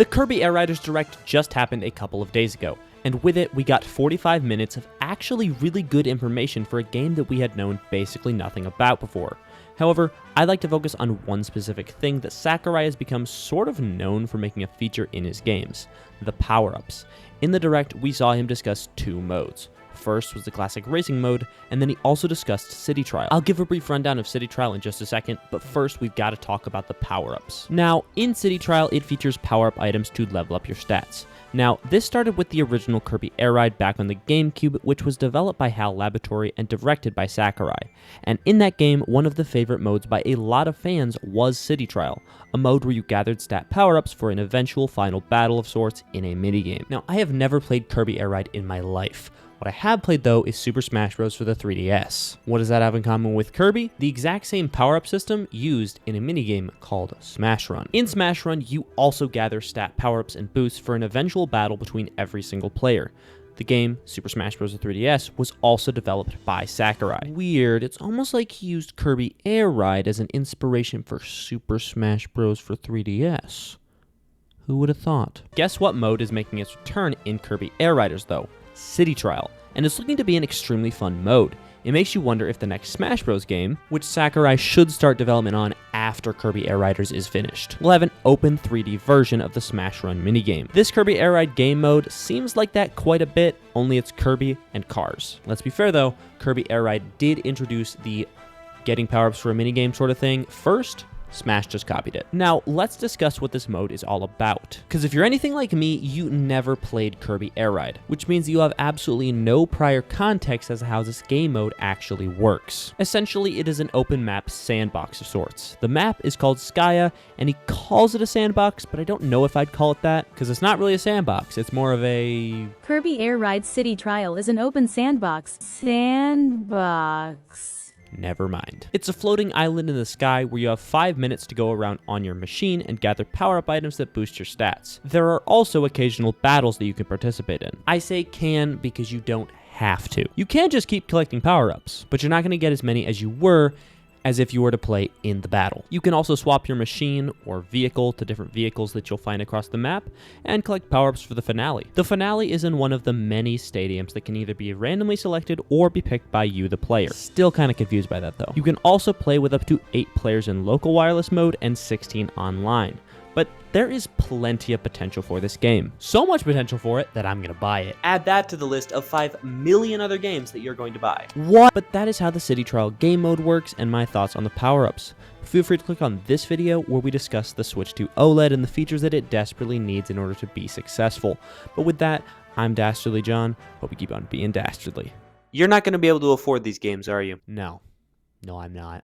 The Kirby Air Riders Direct just happened a couple of days ago, and with it we got 45 minutes of actually really good information for a game that we had known basically nothing about before. However, I'd like to focus on one specific thing that Sakurai has become sort of known for making a feature in his games: the power-ups. In the Direct, we saw him discuss two modes. First was the classic racing mode, and then he also discussed City Trial. I'll give a brief rundown of City Trial in just a second, but first we've got to talk about the power-ups. Now, in City Trial, it features power-up items to level up your stats. Now, this started with the original Kirby Air Ride back on the GameCube, which was developed by HAL Laboratory and directed by Sakurai. And in that game, one of the favorite modes by a lot of fans was City Trial, a mode where you gathered stat power-ups for an eventual final battle of sorts in a minigame. Now, I have never played Kirby Air Ride in my life. What I have played though is Super Smash Bros. For the 3DS. What does that have in common with Kirby? The exact same power-up system used in a minigame called Smash Run. In Smash Run, you also gather stat power-ups and boosts for an eventual battle between every single player. The game, Super Smash Bros. For 3DS, was also developed by Sakurai. Weird, it's almost like he used Kirby Air Ride as an inspiration for Super Smash Bros. For 3DS. Who would have thought? Guess what mode is making its return in Kirby Air Riders though? City Trial, and it's looking to be an extremely fun mode. It makes you wonder if the next Smash Bros. Game, which Sakurai should start development on after Kirby Air Riders is finished, will have an open 3D version of the Smash Run minigame. This Kirby Air Ride game mode seems like that quite a bit, only it's Kirby and cars. Let's be fair though, Kirby Air Ride did introduce the getting power-ups for a minigame sort of thing first. Smash just copied it. Now, let's discuss what this mode is all about. Because if you're anything like me, you never played Kirby Air Ride, which means you have absolutely no prior context as to how this game mode actually works. Essentially, it is an open map sandbox of sorts. The map is called Skya, and he calls it a sandbox, but I don't know if I'd call it that, because it's not really a sandbox, it's more of a... Kirby Air Ride City Trial is an open sandbox. Never mind. It's a floating island in the sky where you have 5 minutes to go around on your machine and gather power-up items that boost your stats. There are also occasional battles that you can participate in. I say can because you don't have to. You can just keep collecting power-ups, but you're not going to get as many as you were as if you were to play in the battle. You can also swap your machine or vehicle to different vehicles that you'll find across the map and collect power-ups for the finale. The finale is in one of the many stadiums that can either be randomly selected or be picked by you, the player. Still kind of confused by that though. You can also play with up to 8 players in local wireless mode and 16 online. But there is plenty of potential for this game. So much potential for it that I'm gonna buy it. Add that to the list of 5 million other games that you're going to buy. What? But that is how the City Trial game mode works and my thoughts on the power-ups. Feel free to click on this video where we discuss the switch to OLED and the features that it desperately needs in order to be successful. But with that, I'm Dastardly John. Hope you keep on being dastardly. You're not gonna be able to afford these games, are you? No. No, I'm not.